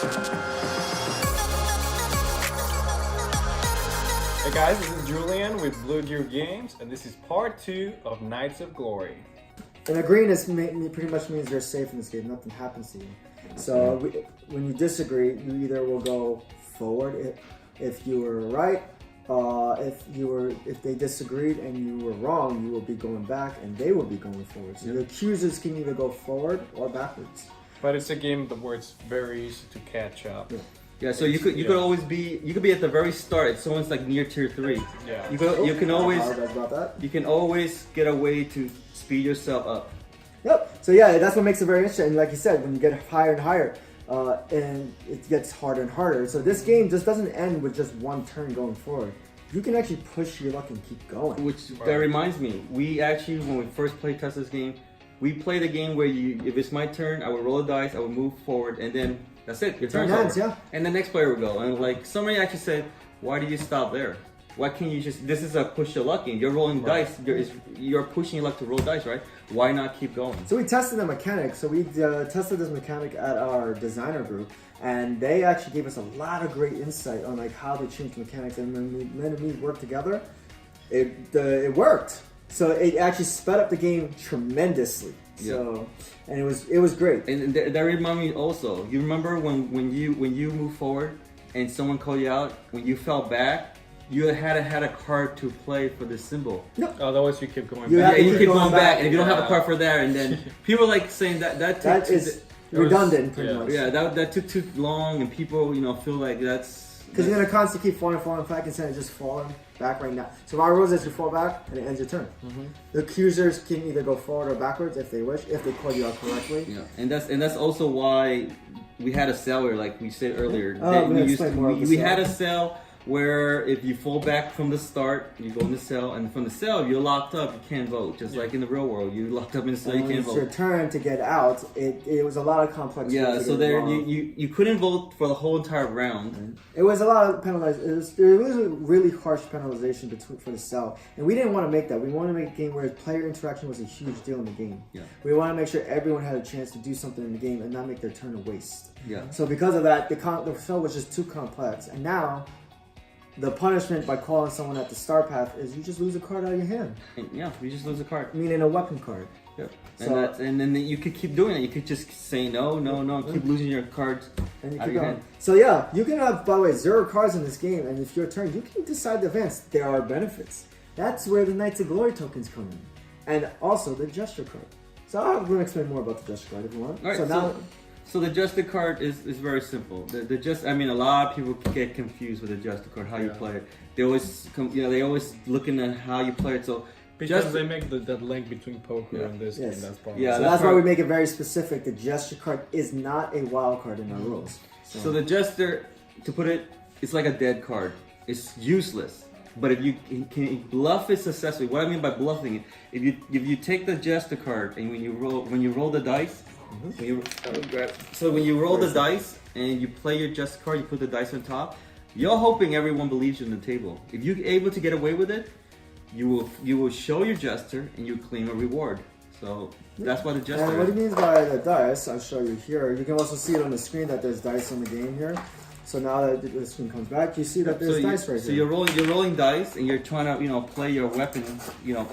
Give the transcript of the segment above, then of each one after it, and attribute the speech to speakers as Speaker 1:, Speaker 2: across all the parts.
Speaker 1: Hey guys, this is Julian with Blue Deer Games, and this is part 2 of Knights of Glory.
Speaker 2: And agreeing is pretty much means you're safe in this game. Nothing happens to you. So when you disagree, you either will go forward if you were right. If they disagreed and you were wrong, you will be going back, and they will be going forward. So the accusers can either go forward or backwards.
Speaker 1: But it's a game where it's very easy to catch up.
Speaker 3: Yeah, so you could always be at the very start. If someone's like near tier 3.
Speaker 1: Yeah.
Speaker 3: You can always
Speaker 2: About that.
Speaker 3: you can always get a way to speed yourself up.
Speaker 2: Yep. So yeah, that's what makes it very interesting. And like you said, when you get higher and higher, and it gets harder and harder. So this game just doesn't end with just one turn going forward. You can actually push your luck and keep going.
Speaker 3: That reminds me, we actually, when we first played this game, we played a game where if it's my turn, I would roll a dice, I would move forward, and then that's it. Your turn's over.
Speaker 2: Yeah.
Speaker 3: And the next player would go. And like somebody actually said, why do you stop there? Why can't you just? This is a push your luck game. You're rolling dice. You're pushing your luck to roll dice, right? Why not keep going?
Speaker 2: So we tested the mechanic. So we tested this mechanic at our designer group, and they actually gave us a lot of great insight on like how they changed mechanics. And when we worked together, it worked. So it actually sped up the game tremendously. So and it was great.
Speaker 3: And that reminded me also. You remember when you moved forward and someone called you out when you fell back. You had a card to play for the symbol.
Speaker 2: Yep.
Speaker 1: Otherwise, you keep going
Speaker 3: Yeah,
Speaker 1: back.
Speaker 3: you keep going back, and if you don't have a card for that, and then people like saying that
Speaker 2: is redundant pretty much.
Speaker 3: Yeah, that took too long, and people feel like that's
Speaker 2: because you're gonna constantly keep falling back instead of just falling back right now. So our rules is you fall back and it ends your turn. The accusers can either go forward or backwards if they wish, if they call you out correctly.
Speaker 3: Yeah, and that's also why we had a cell where, like we said earlier, we had a cell where if you fall back from the start, you go in the cell, and from the cell, if you're locked up, you can't vote. Just like in the real world, you're locked up in the cell, you can't vote.
Speaker 2: It's your turn to get out. It was a lot of complex.
Speaker 3: Yeah, so there you couldn't vote for the whole entire round.
Speaker 2: It was a lot of penalization. There was a really harsh penalization for the cell, and we didn't want to make that. We wanted to make a game where player interaction was a huge deal in the game.
Speaker 3: Yeah.
Speaker 2: We want to make sure everyone had a chance to do something in the game and not make their turn a waste.
Speaker 3: Yeah.
Speaker 2: So because of that, the cell was just too complex, and now the punishment by calling someone at the star path is you just lose a card out of your hand.
Speaker 3: Yeah, you just lose a card.
Speaker 2: Meaning a weapon card.
Speaker 3: Yep. And then you could keep doing it. You could just say no, keep losing your cards
Speaker 2: and you
Speaker 3: out
Speaker 2: keep
Speaker 3: of your
Speaker 2: going.
Speaker 3: hand.
Speaker 2: So yeah, you can have, by the way, 0 cards in this game, and if your turn, you can decide the events. There are benefits. That's where the Knights of Glory tokens come in. And also the gesture card. So I'm going to explain more about the gesture card if you want.
Speaker 3: All right, so the gesture card is very simple. A lot of people get confused with the gesture card, how you play it. They always they always looking at how you play it. So
Speaker 1: because they make that link between poker and this game. That's probably
Speaker 2: so that's why we make it very specific. The gesture card is not a wild card in our rules.
Speaker 3: So the gesture, to put it, it's like a dead card. It's useless. But if you can bluff it successfully, what I mean by bluffing it, if you take the gesture card and when you roll the dice. So when you roll the dice and you play your gesture card, you put the dice on top. You're hoping everyone believes you in the table. If you're able to get away with it, you will show your gesture and you claim a reward. So that's what the gesture.
Speaker 2: And what it means by the dice, I'll show you here. You can also see it on the screen that there's dice in the game here. So now that the screen comes back, you see that there's dice right here.
Speaker 3: So you're rolling dice and you're trying to play your weapon.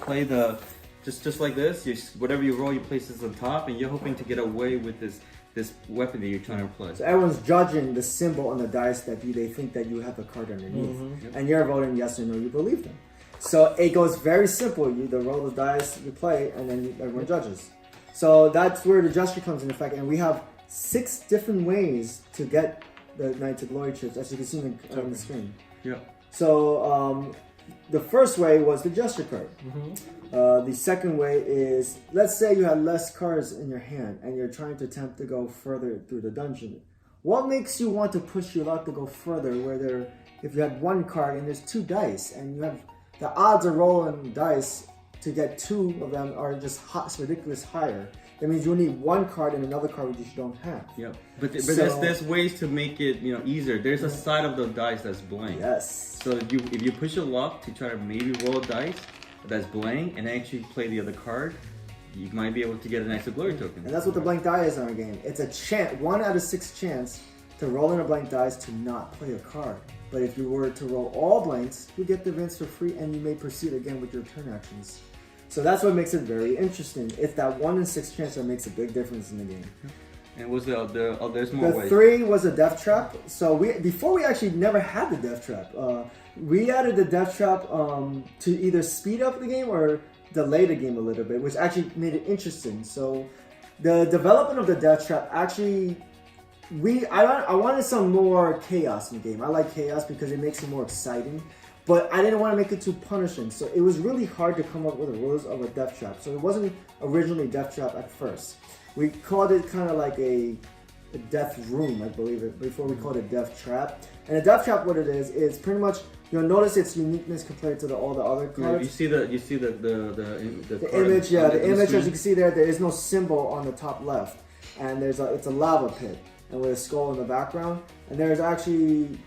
Speaker 3: Play the. Just like this, whatever you roll, you place this on top, and you're hoping to get away with this weapon that you're trying to play.
Speaker 2: So everyone's judging the symbol on the dice that they think that you have the card underneath, and you're voting yes or no. You believe them. So it goes very simple. You either roll the dice, you play, and then everyone judges. So that's where the gesture comes into effect, and we have 6 different ways to get the Knights of Glory chips, as you can see on the screen.
Speaker 3: Yeah.
Speaker 2: So the first way was the gesture card. The second way is, let's say you had less cards in your hand and you're trying to attempt to go further through the dungeon. What makes you want to push your luck to go further if you had 1 card and there's 2 dice and you have the odds of rolling dice to get 2 of them are just ridiculous higher. That means you need 1 card and another card which you don't have.
Speaker 3: Yeah, but there's ways to make it easier. There's a side of the dice that's blank.
Speaker 2: Yes.
Speaker 3: So if you push your luck to try to maybe roll a dice that's blank and actually play the other card, you might be able to get a Knights of Glory token.
Speaker 2: And that's what the blank die is in our game. It's a chance, 1 out of 6 chance to roll in a blank dice to not play a card. But if you were to roll all blanks, you get the events for free and you may proceed again with your turn actions. So that's what makes it very interesting. It's that 1 in 6 chance that makes a big difference in the game.
Speaker 3: And was there's more
Speaker 2: The
Speaker 3: ways.
Speaker 2: 3 was a death trap. So before we actually never had the death trap. We added the death trap to either speed up the game or delay the game a little bit, which actually made it interesting. So the development of the death trap actually, I wanted some more chaos in the game. I like chaos because it makes it more exciting, but I didn't want to make it too punishing. So it was really hard to come up with the rules of a death trap. So it wasn't originally death trap at first. We called it kind of like a death room, I believe it, before we called it death trap. And a death trap, what it is pretty much, you'll notice its uniqueness compared to all the other cards.
Speaker 3: You see the
Speaker 2: image, the image, as you can see there is no symbol on the top left, and it's a lava pit, and with a skull in the background. And there's actually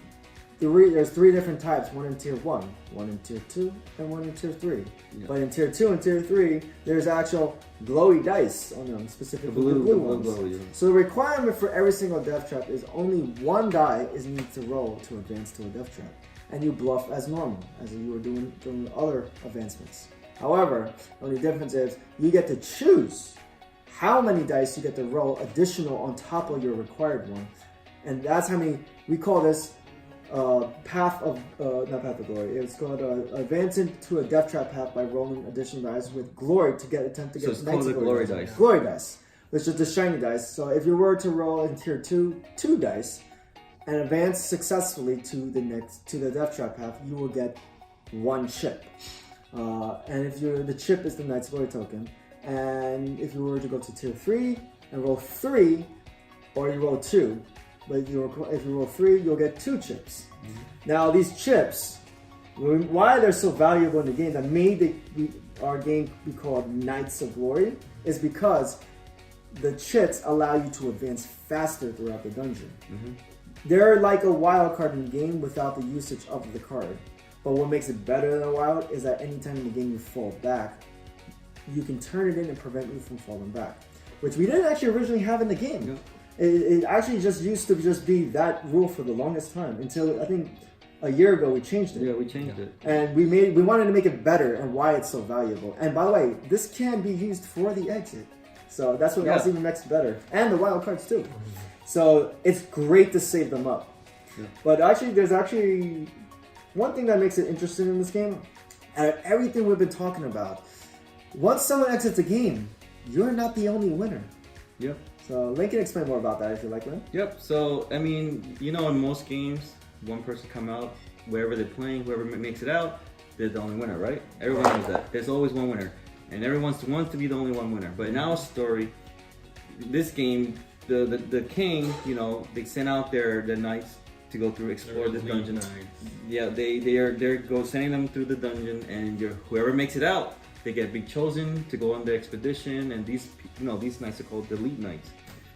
Speaker 2: there's 3 different types: one in tier 1, one in tier 2, and one in tier 3. Yeah. But in tier 2 and tier 3, there's actual glowy dice on them, specifically the blue ones. Yeah. So the requirement for every single death trap is only 1 die is needed to roll to advance to a death trap. And you bluff as normal, as you were doing during other advancements. However, the only difference is you get to choose how many dice you get to roll additional on top of your required one. And that's how many, we call this not path of glory. It's called advancing to a death trap path by rolling additional dice with glory to attempt to get.
Speaker 3: So it's called the glory dice.
Speaker 2: Glory dice, which is the shiny dice. So if you were to roll in tier 2 dice and advance successfully to the death trap path, you will get 1 chip. And if the chip is the Knight's Glory token, and if you were to go to tier 3 and roll 3, or you roll 2. But if you roll 3, you'll get 2 chips. Mm-hmm. Now these chips, why they're so valuable in the game, that made our game be called Knights of Glory, is because the chips allow you to advance faster throughout the dungeon. Mm-hmm. They're like a wild card in the game without the usage of the card. But what makes it better than a wild is that anytime in the game you fall back, you can turn it in and prevent you from falling back, which we didn't actually originally have in the game. Yeah. It actually just used to just be that rule for the longest time until I think a year ago we changed it.
Speaker 3: Yeah, we changed it.
Speaker 2: And we wanted to make it better and why it's so valuable. And by the way, this can be used for the exit. So that's what else even makes it better. And the wild cards too. So it's great to save them up. Yeah. But actually, there's actually one thing that makes it interesting in this game. Out of everything we've been talking about, once someone exits a game, you're not the only winner.
Speaker 3: Yep.
Speaker 2: So Link can explain more about that if you like, Link.
Speaker 3: Yep. So I mean, in most games, one person come out, wherever they're playing, whoever makes it out, they're the only winner, right? Everyone knows that. There's always one winner, and everyone wants to be the only one winner. But in our story, this game, the king, they sent out their knights to go through, explore this dungeon. Yeah, they're sending them through the dungeon, and whoever makes it out, they get be chosen to go on the expedition. And these knights are called the lead knights.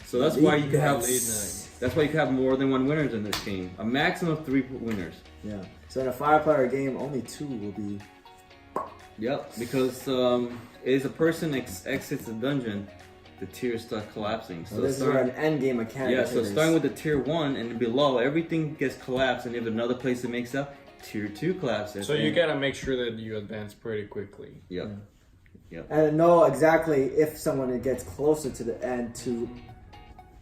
Speaker 3: So that's why you can have that's why you can have more than one winners in this game. A maximum of 3 winners.
Speaker 2: Yeah. So in a 5-player game, only 2 will be.
Speaker 3: Yep, because as a person exits the dungeon, the tiers start collapsing. So
Speaker 2: this is where an end game mechanic.
Speaker 3: Yeah, so starting with the tier 1 and below, everything gets collapsed, and if another place that makes up, tier 2 collapses.
Speaker 1: So you gotta make sure that you advance pretty quickly.
Speaker 3: Yep. Yep.
Speaker 2: And know exactly if someone gets closer to the end to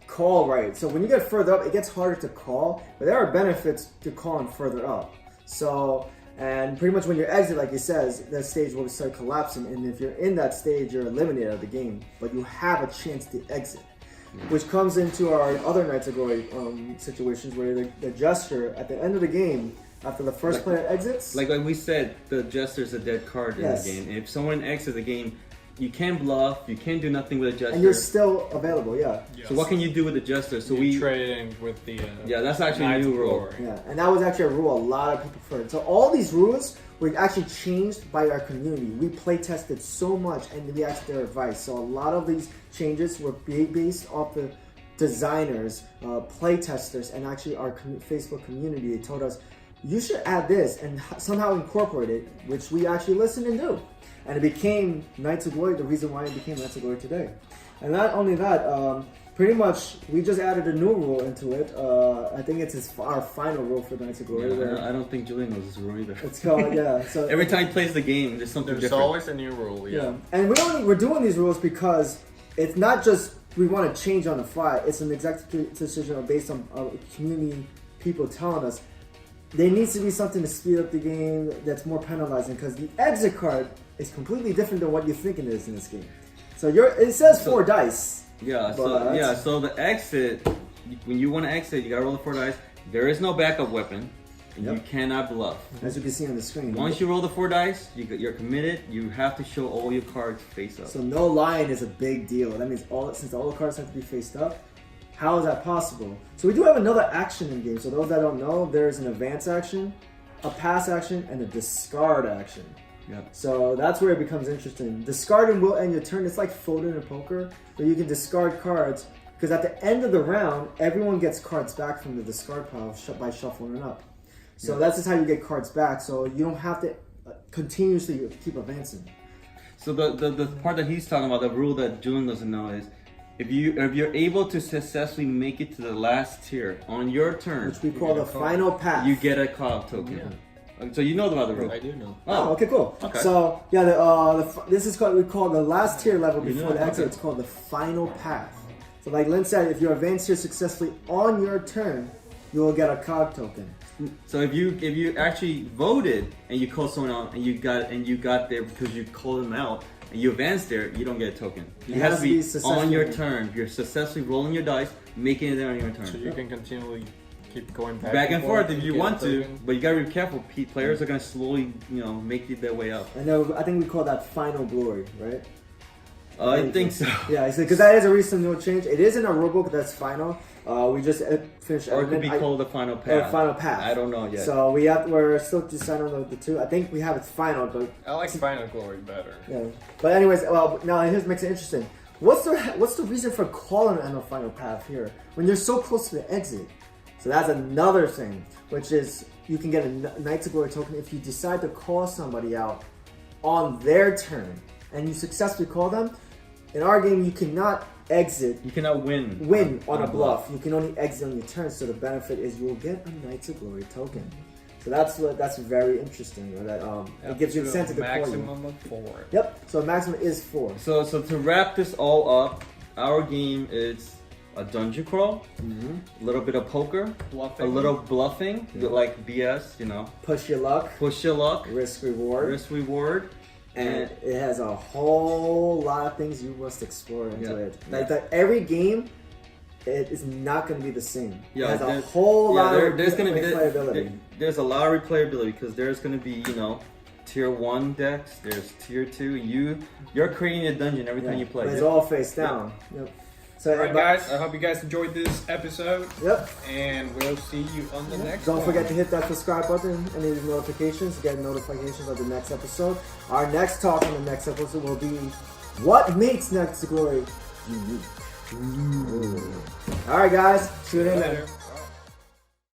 Speaker 2: call right. So when you get further up, it gets harder to call, but there are benefits to calling further up. So, and pretty much when you exit, like it says, that stage will start collapsing, and if you're in that stage, you're eliminated out of the game, but you have a chance to exit. Which comes into our other Knights of Glory situations where the gesture at the end of the game, after the first player exits.
Speaker 3: Like we said, the jester's a dead card in the game. If someone exits the game, you can't bluff, you can't do nothing with a jester.
Speaker 2: And you're still available, Yes.
Speaker 3: So what can you do with the jester? So we
Speaker 1: trade in with the
Speaker 3: that's actually a new rule.
Speaker 2: Yeah, and that was actually a rule a lot of people preferred. So all these rules were actually changed by our community. We play tested so much and we asked their advice. So a lot of these changes were based off the designers, play testers, and actually our Facebook community. They told us, you should add this and somehow incorporate it, which we actually listened and do. And it became Knights of Glory, the reason why it became Knights of Glory today. And not only that, pretty much we just added a new rule into it. I think it's our final rule for Knights of Glory.
Speaker 3: Yeah, I don't think Julian knows this rule either.
Speaker 2: It's called So
Speaker 3: every time he plays the game, there's something different.
Speaker 1: There's always a new rule. Yeah.
Speaker 2: And we're doing these rules because it's not just we want to change on the fly. It's an executive decision based on community people telling us there needs to be something to speed up the game that's more penalizing, because the exit card is completely different than what you think it is in this game. So it says 4 dice.
Speaker 3: Yeah, so the exit, when you want to exit, you gotta roll the 4 dice. There is no backup weapon, and you cannot bluff.
Speaker 2: As you can see on the screen.
Speaker 3: Once you roll the 4 dice, you're committed. You have to show all your cards face up.
Speaker 2: So no lying is a big deal. That means since all the cards have to be faced up, how is that possible? So we do have another action in game. So those that don't know, there's an advance action, a pass action, and a discard action.
Speaker 3: Yeah.
Speaker 2: So that's where it becomes interesting. Discarding will end your turn. It's like folding in poker, where you can discard cards, because at the end of the round, everyone gets cards back from the discard pile by shuffling it up. So that's just how you get cards back. So you don't have to continuously keep advancing.
Speaker 3: So the part that he's talking about, the rule that Julian doesn't know is, if you're able to successfully make it to the last tier on your turn,
Speaker 2: which we call the final path,
Speaker 3: you get a call token. Yeah. So you know about the rule?
Speaker 1: I do know.
Speaker 2: Oh, okay, cool.
Speaker 3: Okay.
Speaker 2: So this is we call the last tier level before the exit. It's called the final path. So like Lynn said, if you advance here successfully on your turn, you will get a cog token.
Speaker 3: So if you actually voted and you called someone out and you got there because you called them out and you advanced there, you don't get a token. It has to be on your turn. You're successfully rolling your dice, making it there on your turn.
Speaker 1: So you can continually keep going
Speaker 3: back and forth if you want to, but you gotta be careful. Players are gonna slowly, make their way up.
Speaker 2: I think we call that final glory, right?
Speaker 3: I think so.
Speaker 2: Yeah, because that is a recent new change. It is in our rulebook that's final. We just finished.
Speaker 3: Or it could be called the final path.
Speaker 2: Final path.
Speaker 3: I don't know yet.
Speaker 2: So we're still deciding on the two. I think we have it final, but
Speaker 1: I like final glory better.
Speaker 2: Yeah. But anyways, now here's makes it interesting. What's the reason for calling it a final path here when you're so close to the exit? So that's another thing, which is you can get a Knights of Glory token if you decide to call somebody out on their turn and you successfully call them. In our game, you cannot exit.
Speaker 3: You cannot win
Speaker 2: on a bluff. You can only exit on your turn. So the benefit is you will get a Knights of Glory token. So that's very interesting. That it gives you incentive to call you.
Speaker 1: Maximum of 4.
Speaker 2: Yep. So maximum is 4.
Speaker 3: So to wrap this all up, our game is a dungeon crawl, a little bit of poker,
Speaker 1: Bluffing.
Speaker 3: a little bluffing, like BS,
Speaker 2: Push your luck. Risk reward. And it has a whole lot of things you must explore into it. Like that, every game, it is not going to be the same. Yeah, it has a whole lot of replayability.
Speaker 3: There's a lot of replayability because there's going to be, tier 1 decks. There's tier 2. You're creating a dungeon every time you play.
Speaker 2: But it's all face down. Yep. So,
Speaker 1: alright guys, I hope you guys enjoyed this episode.
Speaker 2: Yep.
Speaker 1: And we'll see you on the next
Speaker 2: one. Don't forget to hit that subscribe button and these notifications to get notifications of the next episode. Our next talk on the next episode will be what makes Knights of Glory unique. Alright guys, see you later.